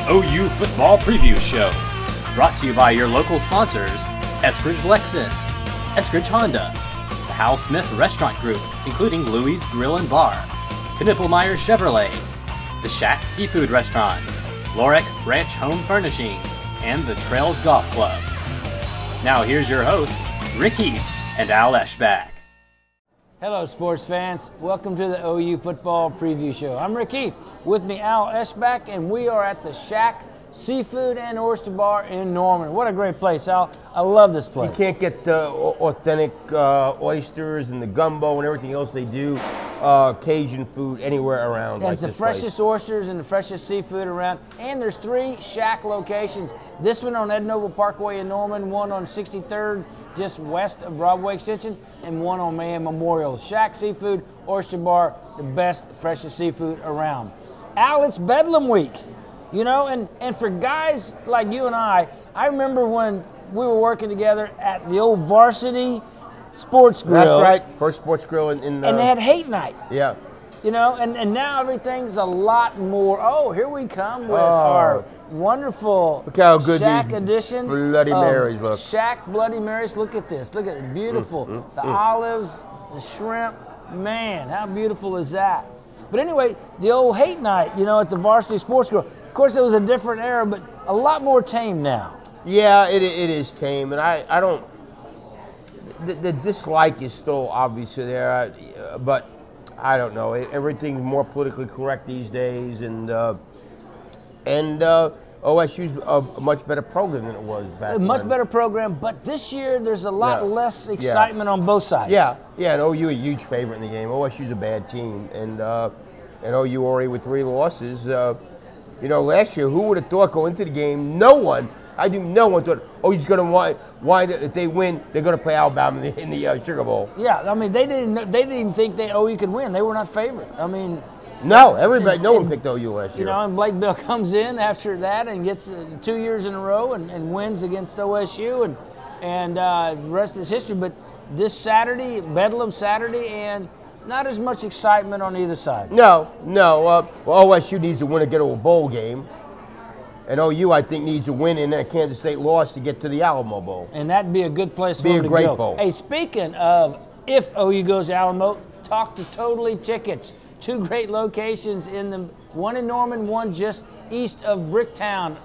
OU Football Preview Show. Brought to you by your local sponsors, Eskridge Lexus, Eskridge Honda, the Hal Smith Restaurant Group, including Louie's Grill and Bar, Knippelmeyer Chevrolet, the Shack Seafood Restaurant, Lorek Ranch Home Furnishings, and the Trails Golf Club. Now here's your hosts, Rick Heath and Al Eschbach. Hello, sports fans. Welcome to the OU Football Preview Show. I'm Rick Heath. With me, Al Eschbach, and we are at the Shack Seafood and Oyster Bar in Norman. What a great place, Al. I love this place. You can't get the authentic oysters and the gumbo and everything else they do, Cajun food, anywhere around. And like it's the this freshest place. oysters and the freshest seafood around. And there's 3 Shack locations. This one on Ed Noble Parkway in Norman, one on 63rd, just west of Broadway Extension, and one on Mahan Memorial. Shack Seafood, Oyster Bar, the best, freshest seafood around. Al, it's Bedlam Week. You know, and for guys like you and I remember when we were working together at the old Varsity Sports Grill. That's right, first sports grill in and they had hate night. Yeah. You know, and now everything's a lot more. Oh, here we come with our wonderful look how good Shack these edition. Bloody Marys look. Shack Bloody Marys. Look at this. Look at it. Beautiful. The olives, the shrimp. Man, how beautiful is that? But anyway, the old hate night, you know, at the Varsity Sports Grill. Of course, it was a different era, but a lot more tame now. Yeah, it is tame, and I don't. The dislike is still obviously there, but I don't know. Everything's more politically correct these days, and OSU's a much better program than it was back then. A much better program, but this year there's a lot less excitement on both sides. Yeah, and OU a huge favorite in the game. OSU's a bad team, and OU already with 3 losses. You know, last year, who would have thought going into the game? No one thought OU's going to wind if they win, they're going to play Alabama in the Sugar Bowl. Yeah, I mean they didn't even think OU could win. They were not favored. I mean. No, no one picked OU last year. You know, and Blake Bell comes in after that and gets 2 years in a row and wins against OSU, and the rest is history. But this Saturday, Bedlam Saturday, and not as much excitement on either side. No. Well, OSU needs to win to get to a bowl game, and OU, I think, needs to win in that Kansas State loss to get to the Alamo Bowl. And that'd be a good place for them to go. Be a great bowl. Hey, speaking of if OU goes to Alamo, talk to Totally Tickets. 2 great locations one in Norman, one just east of Bricktown,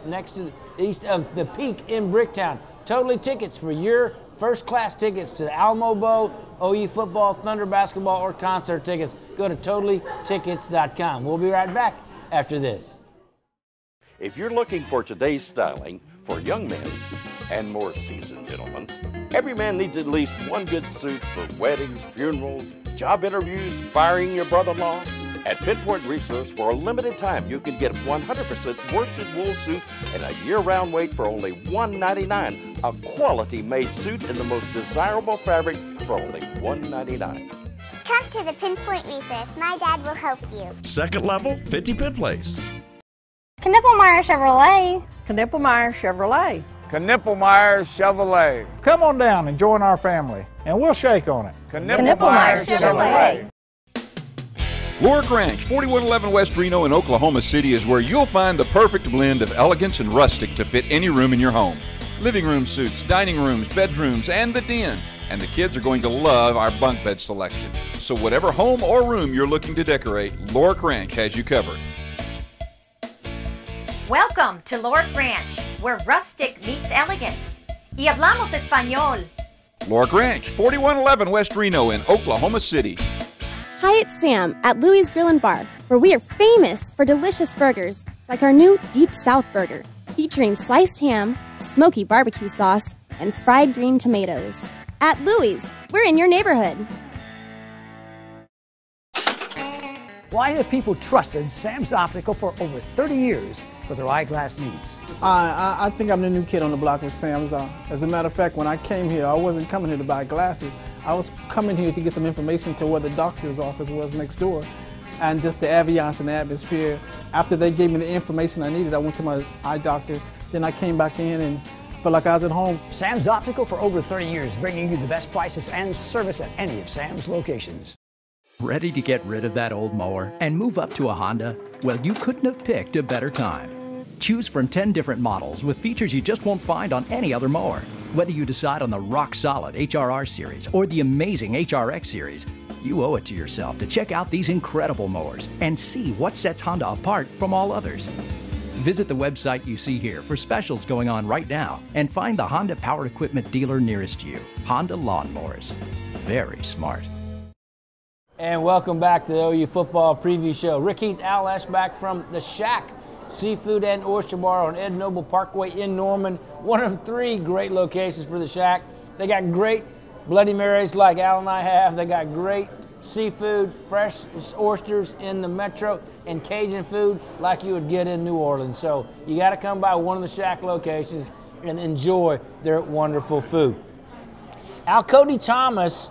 east of the Peak in Bricktown. Totally Tickets for your first-class tickets to the Alamo Bowl, OU football, Thunder basketball, or concert tickets. Go to TotallyTickets.com. We'll be right back after this. If you're looking for today's styling for young men and more seasoned gentlemen, every man needs at least one good suit for weddings, funerals, job interviews, firing your brother-in-law. At Pinpoint Resource, for a limited time, you can get a 100% worsted wool suit and a year-round weight for only $199. A quality-made suit in the most desirable fabric for only $199. Come to the Pinpoint Resource. My dad will help you. Second level, 50 Penn Place. Knippelmeyer Chevrolet. Knippelmeyer Chevrolet. Knippelmeyer Chevrolet. Come on down and join our family, and we'll shake on it. Knippelmeyer Chevrolet. Lorek Ranch, 4111 West Reno in Oklahoma City is where you'll find the perfect blend of elegance and rustic to fit any room in your home. Living room suites, dining rooms, bedrooms, and the den. And the kids are going to love our bunk bed selection. So whatever home or room you're looking to decorate, Lorek Ranch has you covered. Welcome to Lorek Ranch, where rustic meets elegance. Y hablamos español. Lorek Ranch, 4111 West Reno in Oklahoma City. Hi, it's Sam at Louie's Grill and Bar, where we are famous for delicious burgers like our new Deep South Burger, featuring sliced ham, smoky barbecue sauce, and fried green tomatoes. At Louie's, we're in your neighborhood. Why have people trusted Sam's Optical for over 30 years for their eyeglass needs? I think I'm the new kid on the block with Sam's. As a matter of fact, when I came here, I wasn't coming here to buy glasses. I was coming here to get some information to where the doctor's office was next door, and just the ambiance and the atmosphere. After they gave me the information I needed, I went to my eye doctor. Then I came back in and felt like I was at home. Sam's Optical for over 30 years, bringing you the best prices and service at any of Sam's locations. Ready to get rid of that old mower and move up to a Honda? Well, you couldn't have picked a better time. Choose from 10 different models with features you just won't find on any other mower. Whether you decide on the rock-solid HRR series or the amazing HRX series, you owe it to yourself to check out these incredible mowers and see what sets Honda apart from all others. Visit the website you see here for specials going on right now and find the Honda Power Equipment dealer nearest you. Honda Lawnmowers. Very smart. And welcome back to the OU Football Preview Show. Rick Heath, Al Eschbach from the Shack Seafood and Oyster Bar on Ed Noble Parkway in Norman. One of 3 great locations for the Shack. They got great Bloody Marys like Al and I have. They got great seafood, fresh oysters in the Metro, and Cajun food like you would get in New Orleans. So you got to come by one of the Shack locations and enjoy their wonderful food. Al, Cody Thomas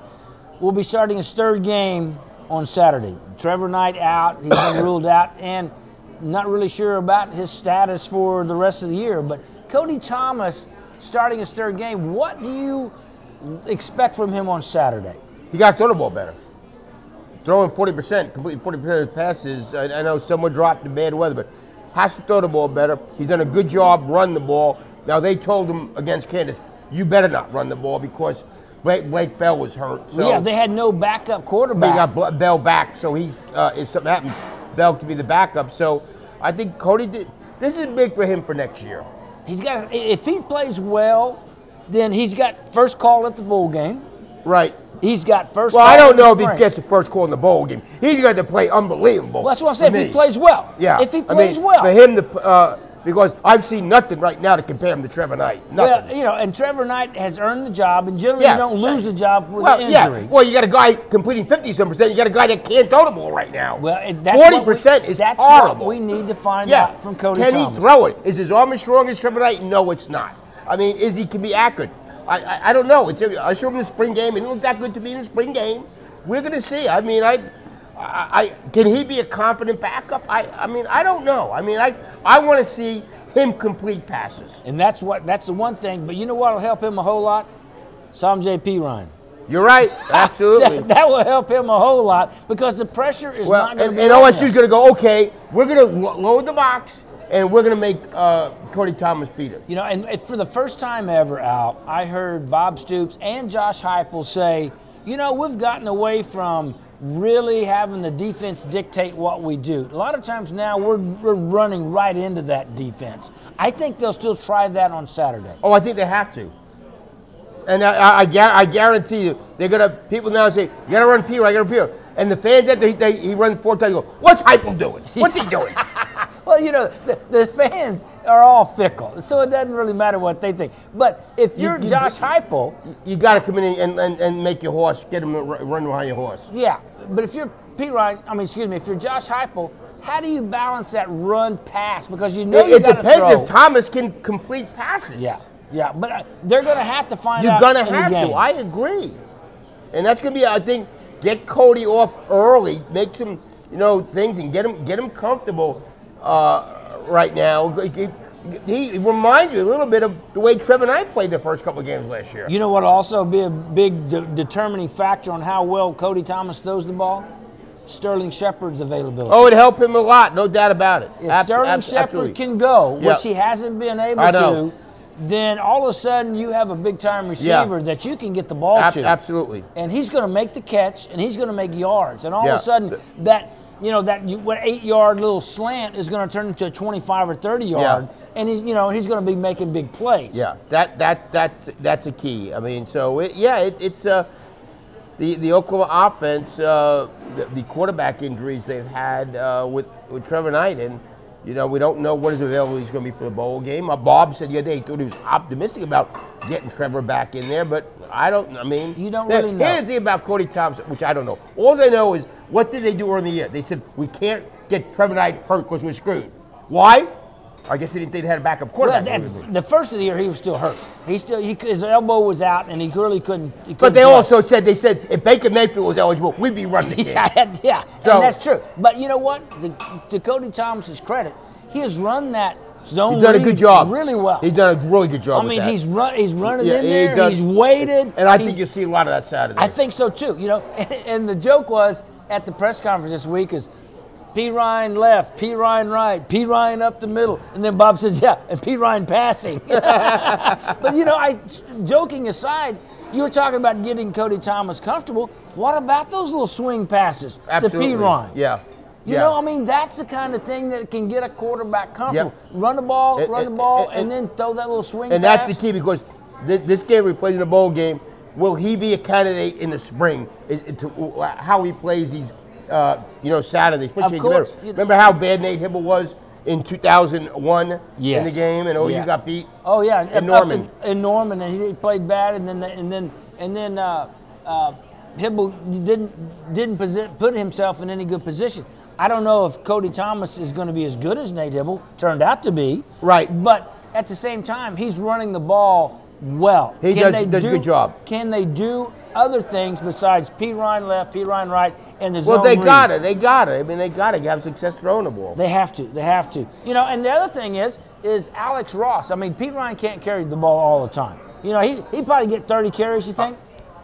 will be starting his 3rd game on Saturday. Trevor Knight out, he's been ruled out, and not really sure about his status for the rest of the year. But Cody Thomas starting his 3rd game, what do you expect from him on Saturday? He got to throw the ball better. Throwing 40%, completing 40% of his passes. I know someone dropped in bad weather, but has to throw the ball better. He's done a good job running the ball. Now, they told him against Kansas, you better not run the ball because Blake Bell was hurt. So yeah, they had no backup quarterback. They got Bell back, so if something happens, Bell could be the backup. So I think Cody this is big for him for next year. He's got, if he plays well, then he's got first call at the bowl game. Right. He's got first call. Well, I don't know if he gets the first call in the bowl game. He's got to play unbelievable. Well, that's what I'm saying. If he plays well. Yeah. If he plays well. For him to, because I've seen nothing right now to compare him to Trevor Knight. Nothing. Well, you know, and Trevor Knight has earned the job, and generally you don't lose the job with an injury. Yeah. Well, you got a guy completing 50-some%. You got a guy that can't throw the ball right now. Well, that's 40% is that's horrible. What we need to find out from Cody Can Thomas. He throw it? Is his arm as strong as Trevor Knight? No, it's not. I mean, can be accurate? I don't know. I showed him the spring game. It didn't look that good to me in the spring game. We're going to see. I mean, can he be a competent backup? I mean, I don't know. I mean, I want to see him complete passes. And that's the one thing. But you know what will help him a whole lot? Samjay Perine. You're right. Absolutely. that will help him a whole lot because the pressure is not going to be and OSU's going to go, okay, we're going to load the box, and we're going to make Cody Thomas beat it. You know, and for the first time ever, Al, I heard Bob Stoops and Josh Heupel say, you know, we've gotten away from really having the defense dictate what we do. A lot of times now we're running right into that defense. I think they'll still try that on Saturday. Oh, I think they have to. And I guarantee you, they're going to, people now say, you got to run P, I got to run P. And the fans, he runs 4 times, go, what's Heupel doing? What's he doing? Well, you know, the fans are all fickle, so it doesn't really matter what they think. But if you're Josh Heupel, you got to come in and make your horse, get him to run behind your horse. Yeah, but if you're if you're Josh Heupel, how do you balance that run pass? Because you know it depends if Thomas can complete passes. Yeah, but they're going to have to find out. You're going to have to. I agree, and that's going to be, I think, get Cody off early, make some things, and get him comfortable. Right now, he reminds you a little bit of the way Trevor Knight played the first couple of games last year. You know what will also be a big determining factor on how well Cody Thomas throws the ball? Sterling Shepard's availability. Oh, it'd help him a lot, no doubt about it. If Sterling Shepard can go, which he hasn't been able to, then all of a sudden you have a big-time receiver that you can get the ball to. Absolutely. And he's going to make the catch, and he's going to make yards. And all of a sudden that 8-yard little slant is going to turn into a 25 or 30-yard, and he's going to be making big plays. Yeah, that's a key. I mean, so it's the Oklahoma offense, the quarterback injuries they've had with Trevor Knight, and we don't know what his availability is going to be for the bowl game. Bob said the other day he thought he was optimistic about getting Trevor back in there, but you don't really know. Here's the thing about Cody Thompson, which I don't know. All I know is, what did they do early in the year? They said, we can't get Trevor Knight hurt because we're screwed. Why? I guess they didn't think they had a backup quarterback. Well, the first of the year, he was still hurt. His elbow was out, and he really couldn't. But they also said, if Baker Mayfield was eligible, we'd be running the game. Yeah, so, and that's true. But you know what? To Cody Thomas's credit, he has run that zone. He's done a good job. Really well. He's done a really good job. I mean, he's running in there. He's waited. And I think you'll see a lot of that Saturday. I think so too. And the joke was at the press conference this week is P. Ryan left, P. Ryan right, P. Ryan up the middle, and then Bob says, yeah, and P. Ryan passing. But you know, joking aside, you were talking about getting Cody Thomas comfortable. What about those little swing passes to P. Ryan? Yeah. You know, I mean, that's the kind of thing that can get a quarterback comfortable. Yep. Run the ball, and then throw that little swing pass. And that's the key, because this game he plays in a bowl game. Will he be a candidate in the spring to how he plays these, Saturdays? Of course. Remember how bad Nate Hibble was in 2001 in the game, and OU got beat. Oh yeah, in Norman. In Norman, and he played bad, and then Hibble didn't put himself in any good position. I don't know if Cody Thomas is going to be as good as Nate Hibble turned out to be. Right. But at the same time, he's running the ball well. He does a good job. Can they do other things besides P. Ryan left, P. Ryan right, and the zone Well, they read? got it. I mean, they got to have success throwing the ball. They have to. You know, and the other thing is Alex Ross. I mean, Pete Ryan can't carry the ball all the time. You know, he'd probably get 30 carries, you think?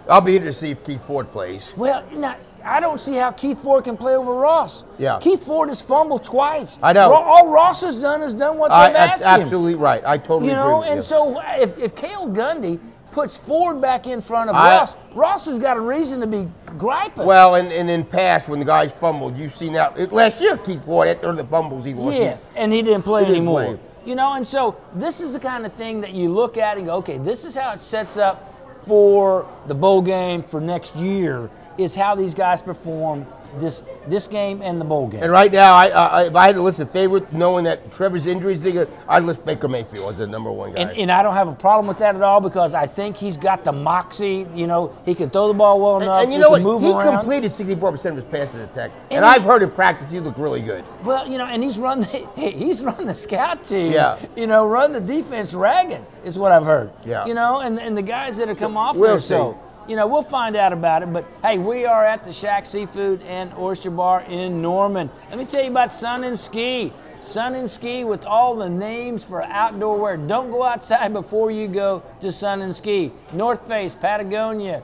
I'll be interested to see if Keith Ford plays. Well, I don't see how Keith Ford can play over Ross. Yeah. Keith Ford has fumbled twice. I know. All Ross has done what they've asked him. Absolutely right. I totally agree with you. And so if Cale Gundy puts Ford back in front of Ross, Ross has got a reason to be griping. Well, and in past, when the guys fumbled, you've seen that. Last year, Keith Ford, after the fumbles, he lost. Yeah, and he didn't play anymore. You know, and so this is the kind of thing that you look at and go, okay, this is how it sets up for the bowl game for next year, is how these guys perform this game and the bowl game. And right now, if I had to list a favorite, knowing that Trevor's injuries, I'd list Baker Mayfield as the #1 guy. And I don't have a problem with that at all, because I think he's got the moxie. You know, he can throw the ball well enough. And you know what? He completed 64% of his passes attack. And I've heard in practice he looked really good. Well, you know, and he's run the scout team. Yeah. You know, run the defense ragged is what I've heard. Yeah. You know, and the guys that have come off we'll there. See. So, you know, we'll find out about it. But, hey, we are at the Shack Seafood and Oyster Bar in Norman. Let me tell you about Sun and Ski. Sun and Ski with all the names for outdoor wear. Don't go outside before you go to Sun and Ski. North Face, Patagonia.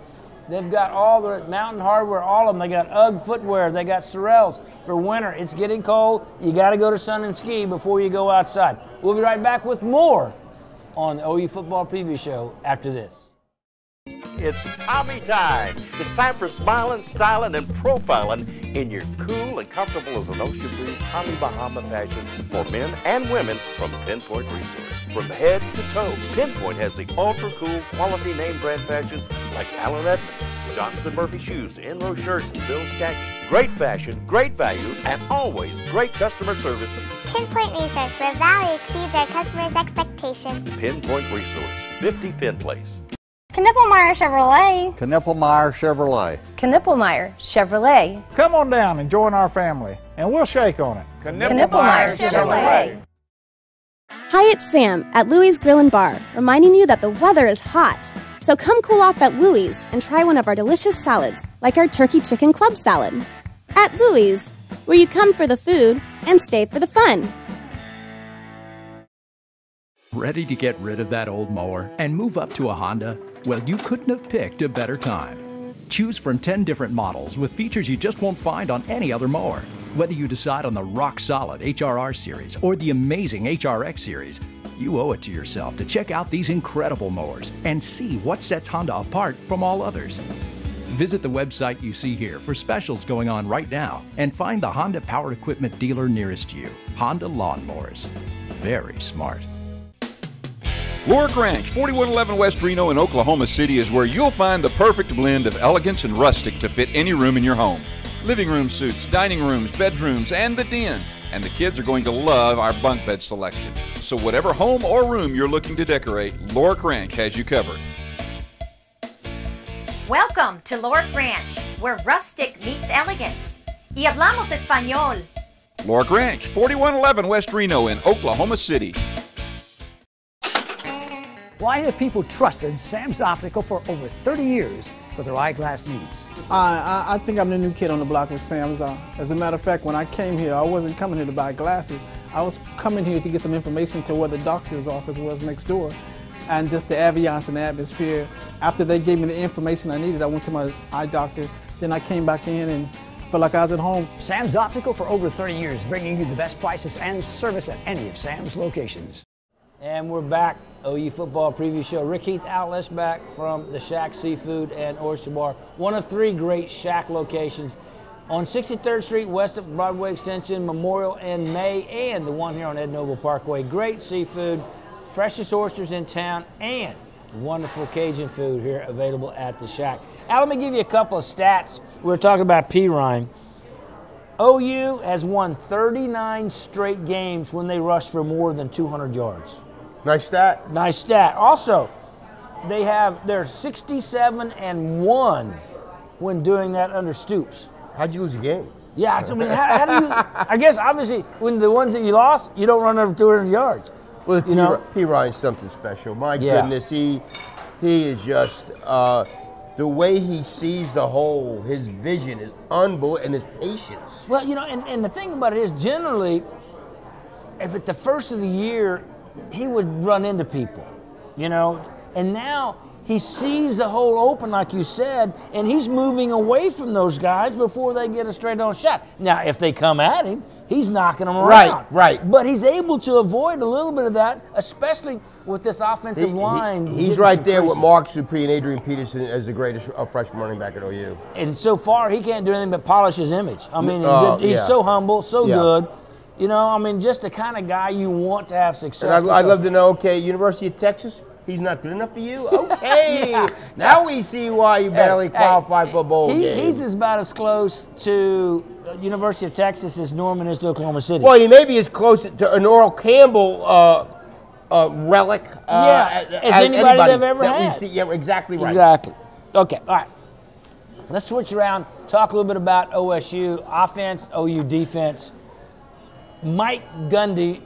They've got all the mountain hardware, all of them. They got UGG footwear. They got Sorels for winter. It's getting cold. You got to go to Sun and Ski before you go outside. We'll be right back with more on the OU Football Preview Show after this. It's Tommy time. It's time for smiling, styling, and profiling in your cool and comfortable as an ocean breeze Tommy Bahama fashion for men and women from Pinpoint Resource. From head to toe, Pinpoint has the ultra-cool quality name brand fashions like Allen Edmond, Johnston Murphy shoes, Enro shirts, and Bill's khaki. Great fashion, great value, and always great customer service. Pinpoint Resource, where value exceeds our customers' expectations. Pinpoint Resource, 50 Penn Place. Knippelmeyer Chevrolet. Knippelmeyer Chevrolet. Knippelmeyer Chevrolet. Come on down and join our family, and we'll shake on it. Knippelmeyer Chevrolet. Hi, it's Sam at Louie's Grill & Bar, reminding you that the weather is hot. So come cool off at Louie's and try one of our delicious salads, like our turkey chicken club salad. At Louie's, where you come for the food and stay for the fun. Ready to get rid of that old mower and move up to a Honda? Well, you couldn't have picked a better time. Choose from 10 different models with features you just won't find on any other mower. Whether you decide on the rock-solid HRR series or the amazing HRX series, you owe it to yourself to check out these incredible mowers and see what sets Honda apart from all others. Visit the website you see here for specials going on right now and find the Honda Power Equipment dealer nearest you. Honda Lawnmowers. Very smart. Lorick Ranch, 4111 West Reno in Oklahoma City is where you'll find the perfect blend of elegance and rustic to fit any room in your home. Living room suites, dining rooms, bedrooms, and the den. And the kids are going to love our bunk bed selection. So whatever home or room you're looking to decorate, Lorick Ranch has you covered. Welcome to Lorick Ranch, where rustic meets elegance. Y hablamos español. Lorick Ranch, 4111 West Reno in Oklahoma City. Why have people trusted Sam's Optical for over 30 years for their eyeglass needs? I think I'm the new kid on the block with Sam's. As a matter of fact, when I came here, I wasn't coming here to buy glasses. I was coming here to get some information to where the doctor's office was next door. And just the ambiance and the atmosphere. After they gave me the information I needed, I went to my eye doctor. Then I came back in and felt like I was at home. Sam's Optical for over 30 years, bringing you the best prices and service at any of Sam's locations. And we're back, OU football preview show. Rick Heath Outlets back from the Shack Seafood and Oyster Bar, one of 3 great Shack locations on 63rd Street, west of Broadway Extension, Memorial and May, and the one here on Ed Noble Parkway. Great seafood, freshest oysters in town, and wonderful Cajun food here available at the Shack. Now, let me give you a couple of stats. We were talking about Pirine. OU has won 39 straight games when they rushed for more than 200 yards. Nice stat. Nice stat. Also, they're 67-1 when doing that under Stoops. How'd you lose a game? Yeah, so, I mean, how do you? I guess obviously when the ones that you lost, you don't run over 200 yards. Well, Pirine's something special. My goodness, he is just the way he sees the whole. His vision is unbelievable, and his patience. Well, and the thing about it is, generally, if at the first of the year, he would run into people, and now he sees the hole open, like you said, and he's moving away from those guys before they get a straight-on shot. Now, if they come at him, he's knocking them around. Right. But he's able to avoid a little bit of that, especially with this offensive line. He's right there with Mark Supri and Adrian Peterson as the greatest freshman running back at OU. And so far, he can't do anything but polish his image. I mean, he's so humble, so good. Just the kind of guy you want to have success. And I'd love to know, okay, University of Texas, he's not good enough for you? Okay. Now we see why you barely qualified for a bowl game. He's about as close to University of Texas as Norman is to Oklahoma City. Well, he may be as close to an Oral Campbell relic as anybody they've ever had. Yeah, exactly right. Exactly. Okay, all right. Let's switch around, talk a little bit about OSU offense, OU defense. Mike Gundy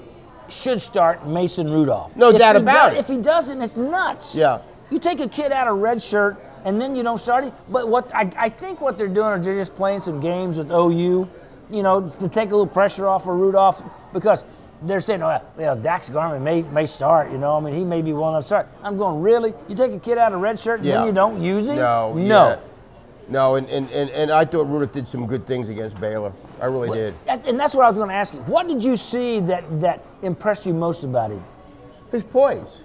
should start Mason Rudolph. No doubt about it. If he doesn't, it's nuts. Yeah. You take a kid out of red shirt and then you don't start him. But what I think what they're doing is they're just playing some games with OU, to take a little pressure off of Rudolph, because they're saying, Dax Garman may start, he may be one of them start. I'm going, really? You take a kid out of red shirt and then you don't use him? No. No. No, and I thought Rudolph did some good things against Baylor. I really did. And that's what I was going to ask you. What did you see that impressed you most about him? His poise.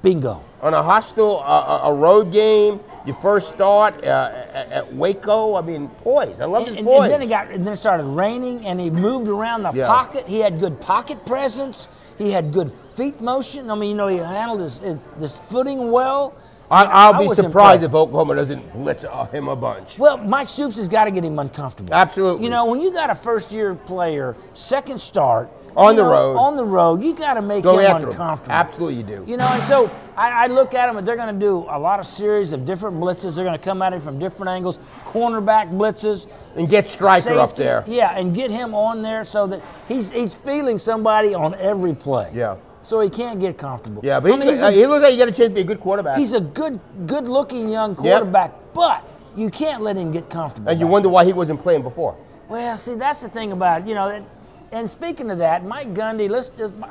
Bingo. On a hostile, a road game, your first start at Waco, poise. I love his poise. And then it started raining, and he moved around the pocket. He had good pocket presence. He had good feet motion. He handled his footing well. I'll be surprised if Oklahoma doesn't blitz him a bunch. Well, Mike Stoops has got to get him uncomfortable. Absolutely. When you got a first-year player, second start, on the road, you got to make him uncomfortable. Absolutely, you do. And so I look at them, and they're going to do a lot of series of different blitzes. They're going to come at him from different angles, cornerback blitzes, and get Stryker safety, up there. Yeah, and get him on there so that he's feeling somebody on every play. Yeah. So he can't get comfortable. Yeah, but he looks like he got a chance to be a good quarterback. He's a good-looking young quarterback, but you can't let him get comfortable. And you wonder why he wasn't playing before. Well, see, that's the thing about it, And speaking of that, Mike Gundy,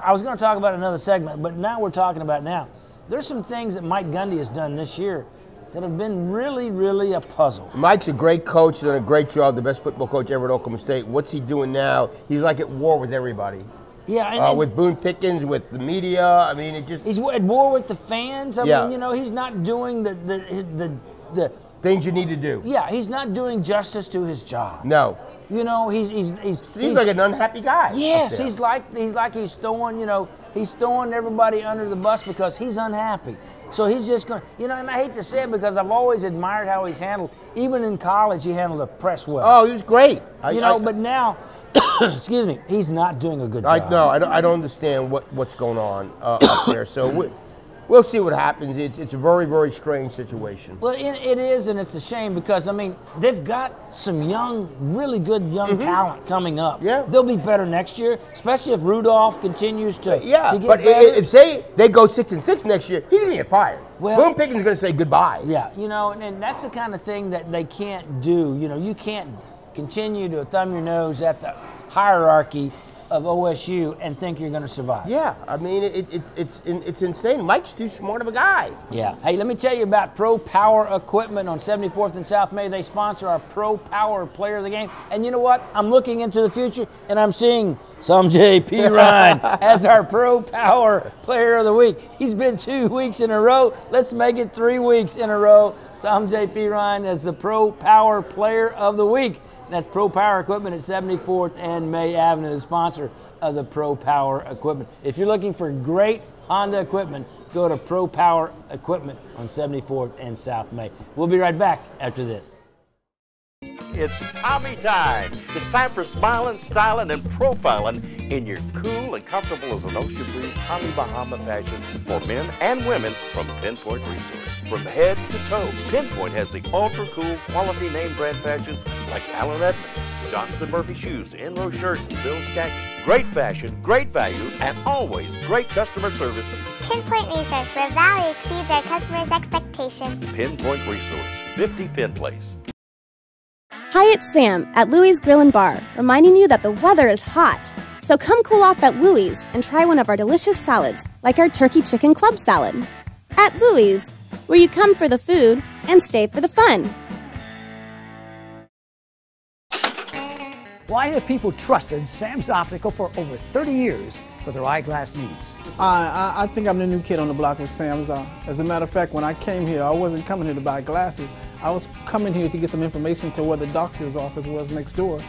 I was going to talk about another segment, but now we're talking about now. There's some things that Mike Gundy has done this year that have been really, really a puzzle. Mike's a great coach, done a great job, the best football coach ever at Oklahoma State. What's he doing now? He's like at war with everybody. Yeah, with Boone Pickens, with the media. He's at war with the fans. I mean, he's not doing the things you need to do. Yeah, he's not doing justice to his job. No. He's like an unhappy guy. Yes, he's throwing everybody under the bus because he's unhappy. So he's just going to, and I hate to say it because I've always admired how he's handled, even in college, he handled the press well. Oh, he was great. But now, excuse me, he's not doing a good job. I don't understand what's going on up there. So we'll see what happens. It's a very, very strange situation. Well, it is, and it's a shame because, they've got some really good young talent coming up. Yeah. They'll be better next year, especially if Rudolph continues to get but better. If say they go 6-6 next year, he's going to get fired. Well, Boone Pickens is going to say goodbye. Yeah, and that's the kind of thing that they can't do. You can't continue to thumb your nose at the hierarchy of OSU and think you're going to survive. Yeah, I mean, it's insane. Mike's too smart of a guy. Yeah. Hey, let me tell you about Pro Power Equipment on 74th and South May. They sponsor our Pro Power Player of the Game. And you know what? I'm looking into the future, and I'm seeing some J.P. Ryan as our Pro Power Player of the Week. He's been 2 weeks in a row. Let's make it 3 weeks in a row. Some J.P. Ryan as the Pro Power Player of the Week. That's Pro Power Equipment at 74th and May Avenue, the sponsor of the Pro Power Equipment. If you're looking for great Honda equipment, go to Pro Power Equipment on 74th and South May. We'll be right back after this. It's Tommy time. It's time for smiling, styling, and profiling in your cool and comfortable as an ocean breeze Tommy Bahama fashion for men and women from Pinpoint Resource. From head to toe, Pinpoint has the ultra cool quality name brand fashions like Allen Edmond, Johnston Murphy shoes, Enro shirts, and Bill's khaki. Great fashion, great value, and always great customer service. Pinpoint Resource, where value exceeds our customers' expectations. Pinpoint Resource, 50 Penn Place. Hi, it's Sam at Louie's Grill & Bar, reminding you that the weather is hot. So come cool off at Louie's and try one of our delicious salads, like our turkey chicken club salad. At Louie's, where you come for the food and stay for the fun. Why have people trusted Sam's Optical for over 30 years for their eyeglass needs? I think I'm the new kid on the block with Sam's. As a matter of fact, when I came here, I wasn't coming here to buy glasses. I was coming here to get some information to where the doctor's office was next door,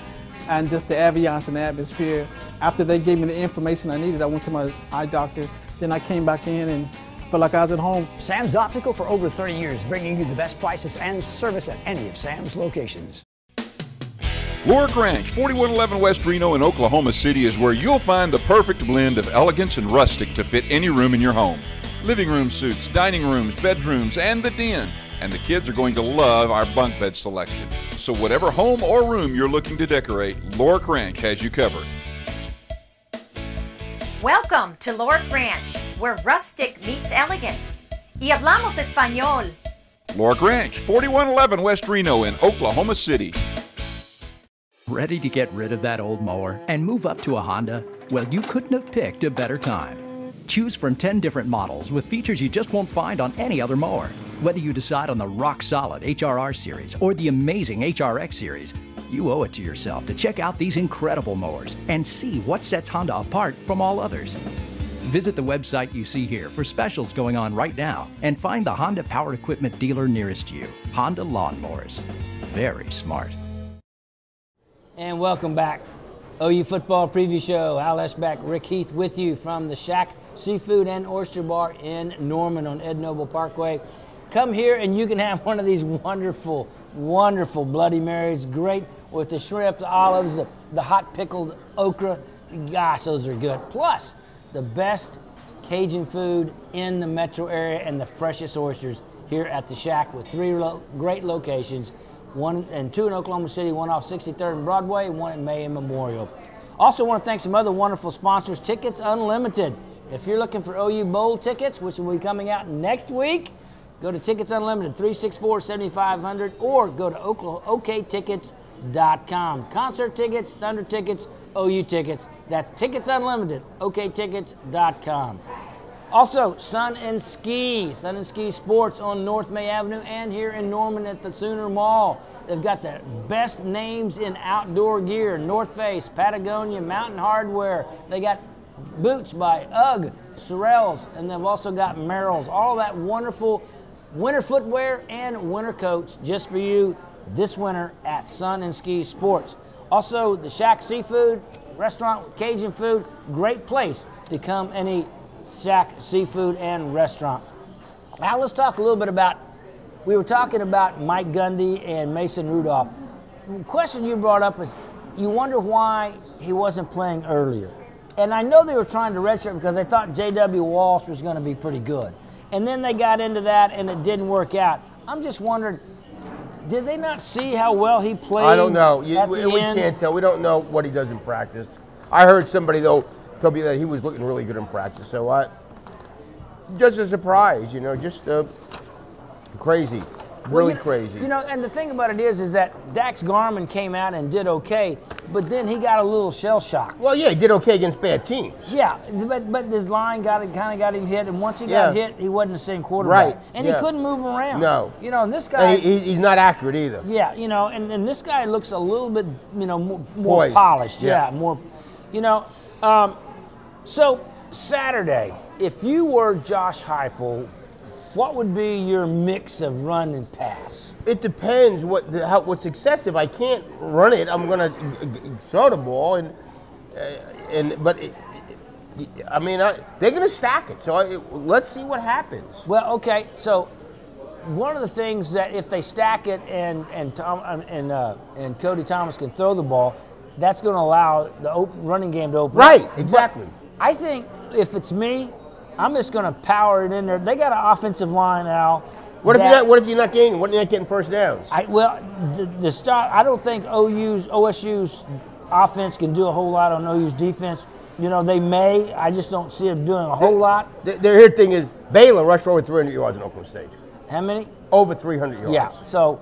and just the ambiance and the atmosphere. After they gave me the information I needed, I went to my eye doctor. Then I came back in and felt like I was at home. Sam's Optical for over 30 years, bringing you the best prices and service at any of Sam's locations. Lorick Ranch, 4111 West Reno in Oklahoma City is where you'll find the perfect blend of elegance and rustic to fit any room in your home. Living room suites, dining rooms, bedrooms, and the den. And the kids are going to love our bunk bed selection. So whatever home or room you're looking to decorate, Lorick Ranch has you covered. Welcome to Lorick Ranch, where rustic meets elegance. Y hablamos español. Lorick Ranch, 4111 West Reno in Oklahoma City. Ready to get rid of that old mower and move up to a Honda? Well, you couldn't have picked a better time. Choose from 10 different models with features you just won't find on any other mower. Whether you decide on the rock-solid HRR series or the amazing HRX series, you owe it to yourself to check out these incredible mowers and see what sets Honda apart from all others. Visit the website you see here for specials going on right now and find the Honda Power Equipment dealer nearest you. Honda Lawnmowers. Very smart. And welcome back. OU Football Preview Show. Al Eschbach, Rick Heath with you from the Shack Seafood and Oyster Bar in Norman on Ed Noble Parkway. Come here and you can have one of these wonderful, wonderful Bloody Marys. Great with the shrimp, the olives, the hot pickled okra. Gosh, those are good. Plus, the best Cajun food in the metro area and the freshest oysters here at the Shack with 3 great locations. 1 and 2 in Oklahoma City, 1 off 63rd and Broadway, 1 at May and Memorial. Also want to thank some other wonderful sponsors, Tickets Unlimited. If you're looking for OU Bowl tickets, which will be coming out next week, go to Tickets Unlimited, 364-7500, or go to oktickets.com. Concert tickets, Thunder tickets, OU tickets. That's Tickets Unlimited, oktickets.com. Also, Sun and Ski Sports on North May Avenue and here in Norman at the Sooner Mall. They've got the best names in outdoor gear, North Face, Patagonia, Mountain Hardware. They got boots by UGG, Sorels, and they've also got Merrell's. All that wonderful winter footwear and winter coats just for you this winter at Sun and Ski Sports. Also, the Shack Seafood Restaurant with Cajun food, great place to come and eat. Shack Seafood and Restaurant. Now let's talk a little bit about, we were talking about Mike Gundy and Mason Rudolph. The question you brought up is, you wonder why he wasn't playing earlier. And I know they were trying to redshirt because they thought J.W. Walsh was going to be pretty good. And then they got into that and it didn't work out. I'm just wondering, did they not see how well he played? I don't know. We can't tell. We don't know what he does in practice. I heard somebody, though, tell me that he was looking really good in practice. So just a surprise, you know, just crazy. Really crazy. You know, and the thing about it is that Dax Garman came out and did okay, but then he got a little shell shocked. Well, yeah, he did okay against bad teams. Yeah, but his line kind of got him hit, and once he got hit, he wasn't the same quarterback. Right. And he couldn't move around. No. You know, and this guy. And he's not accurate either. Yeah, you know, and this guy looks a little bit, you know, more polished. Yeah, more, you know. So Saturday, if you were Josh Heupel, what would be your mix of run and pass? It depends what's excessive. I can't run it. I'm gonna throw the ball, but I mean they're gonna stack it. So let's see what happens. Well, okay. So one of the things that if they stack it and Cody Thomas can throw the ball, that's going to allow the running game to open. Right. Exactly. But I think if it's me, I'm just going to power it in there. They got an offensive line, Al. What if you're not gaining? What if you're not getting first downs? I don't think OSU's offense can do a whole lot on OU's defense. You know, they may. I just don't see them doing a whole lot. Their thing is Baylor rushed for over 300 yards in Oklahoma State. How many? Over 300 yards. Yeah. So,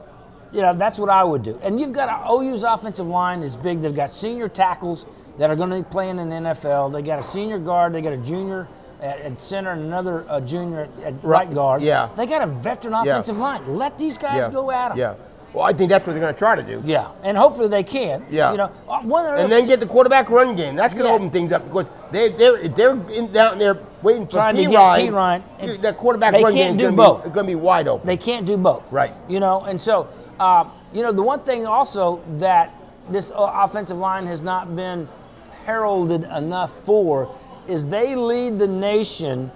you know, that's what I would do. And you've got OU's offensive line is big. They've got senior tackles that are going to be playing in the NFL. They got a senior guard. They got a junior at center and another junior at right guard. Yeah. They got a veteran offensive line. Let these guys go at them. Yeah. Well, I think that's what they're going to try to do. Yeah, and hopefully they can. Yeah. You know, and then get the quarterback run game. That's going to open things up because they're down there waiting for Trying to get P. Ryan. That quarterback run game is going to be wide open. They can't do both. Right. You know, and so, you know, the one thing also that this offensive line has not been heralded enough for is they lead the nation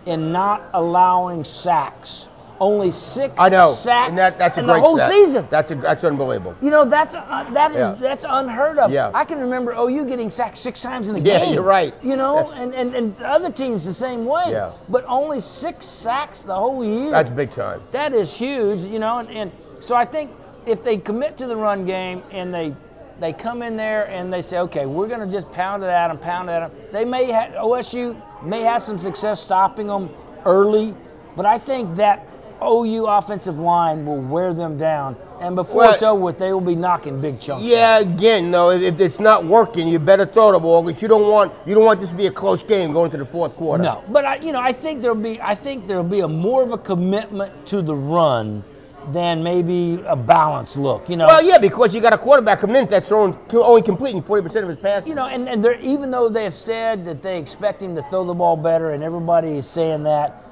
in not allowing sacks. Only 6 sacks and that's a in great the whole stat. season. That's unbelievable. You know, that's unheard of. Yeah. I can remember OU getting sacked 6 times in the game. Yeah, you're right. You know, and other teams the same way. Yeah. But only 6 sacks the whole year. That's big time. That is huge, you know, and so I think if they commit to the run game and they come in there and they say, okay, we're going to just pound it at them. OSU may have some success stopping them early, but I think that OU offensive line will wear them down, and before it's over with, they will be knocking big chunks. Yeah, again, though, if it's not working, you better throw the ball because you don't want this to be a close game going to the fourth quarter. No, but I think there'll be a more of a commitment to the run than maybe a balanced look. You know. Well, yeah, because you got a quarterback coming in that's only completing 40% of his passes. You know, and even though they have said that they expect him to throw the ball better, and everybody is saying that.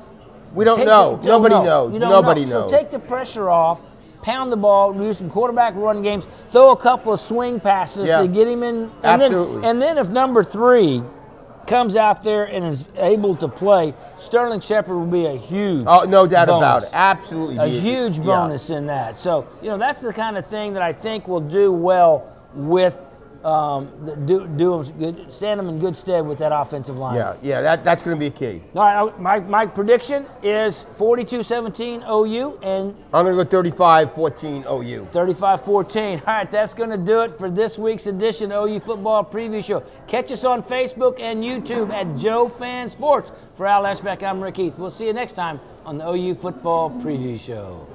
We don't know. Nobody knows. Nobody knows. So take the pressure off, pound the ball, do some quarterback run games, throw a couple of swing passes to get him in. And Absolutely. And then if number 3 comes out there and is able to play, Sterling Shepard will be a huge no doubt bonus. about it. Absolutely. A huge bonus in that. So, you know, that's the kind of thing that I think will do well with stand them in good stead with that offensive line. Yeah, that's going to be a key. All right, my prediction is 42-17 OU, and I'm going to go 35-14 OU. 35-14. All right, that's going to do it for this week's edition of OU Football Preview Show. Catch us on Facebook and YouTube at Joe Fan Sports. For Al Eschbach, I'm Rick Heath. We'll see you next time on the OU Football Preview Show.